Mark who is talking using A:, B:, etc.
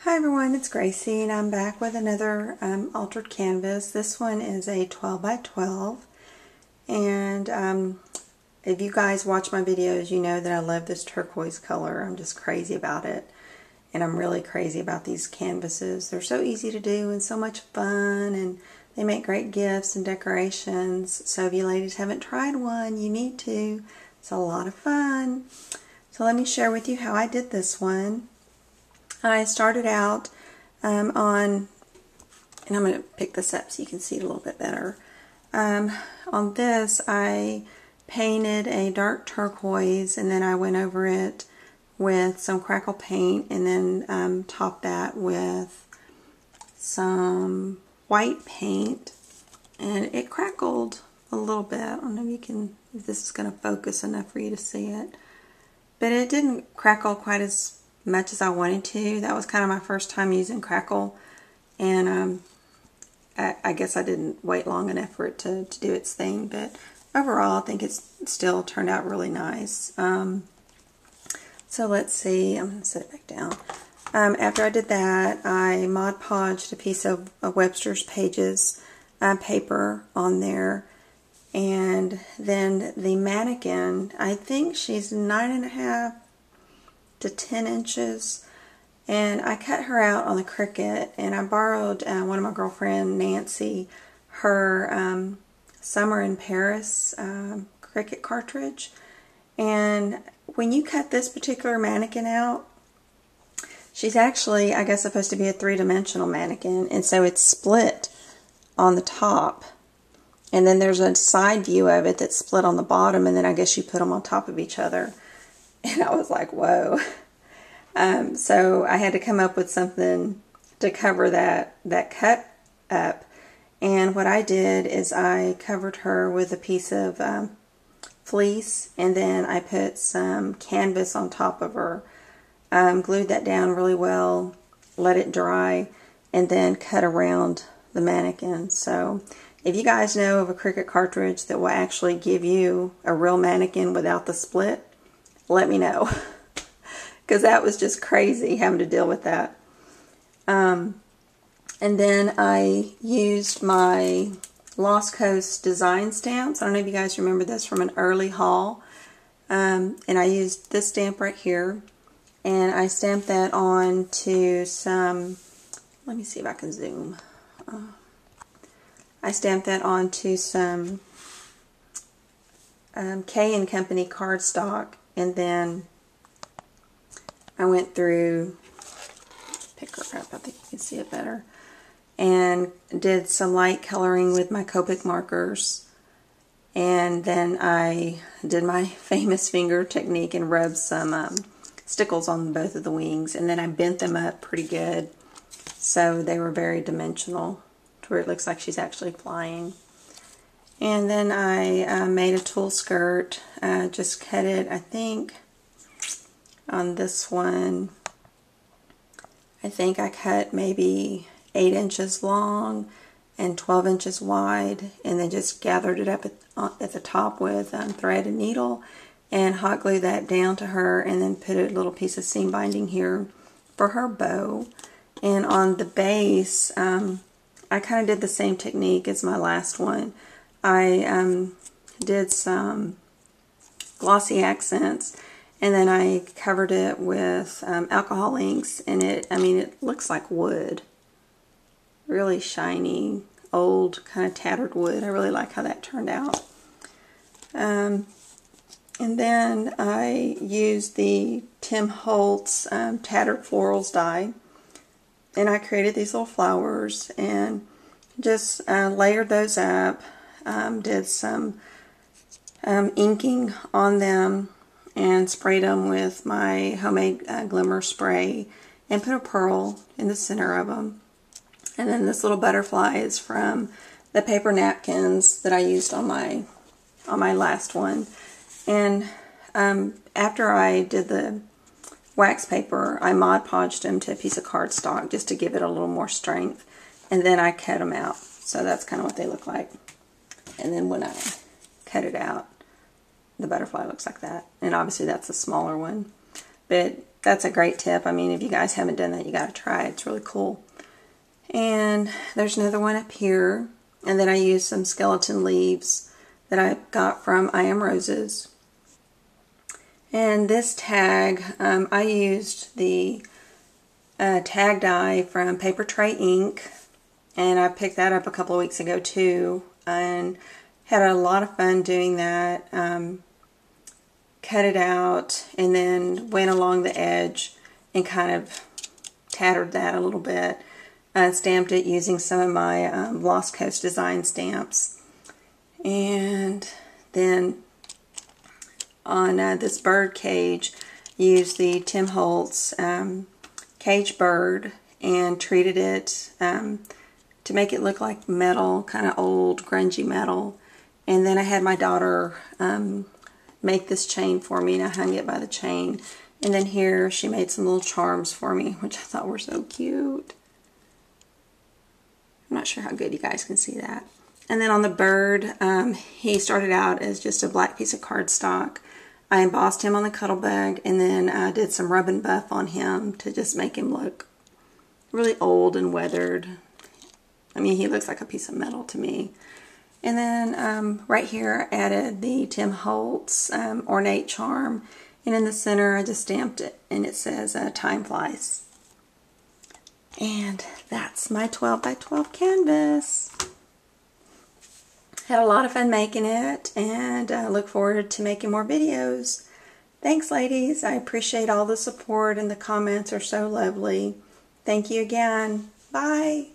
A: Hi everyone, it's Gracie and I'm back with another altered canvas. This one is a 12 by 12 and if you guys watch my videos you know that I love this turquoise color. I'm just crazy about it and I'm really crazy about these canvases. They're so easy to do and so much fun and they make great gifts and decorations. So if you ladies haven't tried one, you need to. It's a lot of fun. So let me share with you how I did this one. I started out and I'm going to pick this up so you can see it a little bit better. On this I painted a dark turquoise and then I went over it with some crackle paint and then topped that with some white paint, and it crackled a little bit. I don't know if this is going to focus enough for you to see it, but it didn't crackle quite as much as I wanted to. That was kind of my first time using crackle, and I guess I didn't wait long enough for it to do its thing, but overall I think it's still turned out really nice. So let's see, I'm going to set it back down. After I did that, I Mod Podged a piece of Websters pages paper on there, and then the mannequin, I think she's 9.5 to 10 inches, and I cut her out on the Cricut, and I borrowed one of my girlfriend Nancy her Summer in Paris Cricut cartridge. And when you cut this particular mannequin out, she's actually, I guess, supposed to be a three-dimensional mannequin, and so it's split on the top, and then there's a side view of it that's split on the bottom, and then I guess you put them on top of each other. And I was like, whoa. So I had to come up with something to cover that cut up. And what I did is I covered her with a piece of fleece, and then I put some canvas on top of her. Glued that down really well, let it dry, and then cut around the mannequin. So if you guys know of a Cricut cartridge that will actually give you a real mannequin without the split, let me know, because that was just crazy having to deal with that. And then I used my Lost Coast design stamps. I don't know if you guys remember this from an early haul. And I used this stamp right here, and I stamped that onto some, let me see if I can zoom. I stamped that onto some K & Company cardstock. And then I went through, pick her up, I think you can see it better, and did some light coloring with my Copic markers. And then I did my famous finger technique and rubbed some stickles on both of the wings. And then I bent them up pretty good so they were very dimensional to where it looks like she's actually flying. And then I made a tulle skirt, just cut it, I think, on this one, I think I cut maybe 8 inches long and 12 inches wide, and then just gathered it up at the top with thread and needle, and hot glued that down to her, and then put a little piece of seam binding here for her bow. And on the base, I kind of did the same technique as my last one. I did some glossy accents, and then I covered it with alcohol inks, and it looks like wood. Really shiny, old, kind of tattered wood. I really like how that turned out. And then I used the Tim Holtz tattered florals die, and I created these little flowers and just layered those up. Did some inking on them and sprayed them with my homemade glimmer spray and put a pearl in the center of them. And then this little butterfly is from the paper napkins that I used on my last one. And after I did the wax paper, I Mod Podged them to a piece of cardstock just to give it a little more strength. And then I cut them out. So that's kind of what they look like. And then when I cut it out, the butterfly looks like that. And obviously that's a smaller one. But that's a great tip. I mean, if you guys haven't done that, you got to try it. It's really cool. And there's another one up here. And then I used some skeleton leaves that I got from I Am Roses. And this tag, I used the tag die from Paper Tray Ink. And I picked that up a couple of weeks ago too. And had a lot of fun doing that. Cut it out and then went along the edge and kind of tattered that a little bit. Stamped it using some of my Lost Coast design stamps. And then on this bird cage, used the Tim Holtz cage bird and treated it to make it look like metal, kind of old grungy metal. And then I had my daughter make this chain for me, and I hung it by the chain. And then here she made some little charms for me, which I thought were so cute. I'm not sure how good you guys can see that. And then on the bird, he started out as just a black piece of cardstock. I embossed him on the Cuttlebug, and then I did some rub and buff on him to just make him look really old and weathered. I mean, he looks like a piece of metal to me. And then right here I added the Tim Holtz ornate charm, and in the center I just stamped it, and it says time flies. And that's my 12 by 12 canvas. Had a lot of fun making it, and look forward to making more videos. Thanks, ladies. I appreciate all the support, and the comments are so lovely. Thank you again. Bye.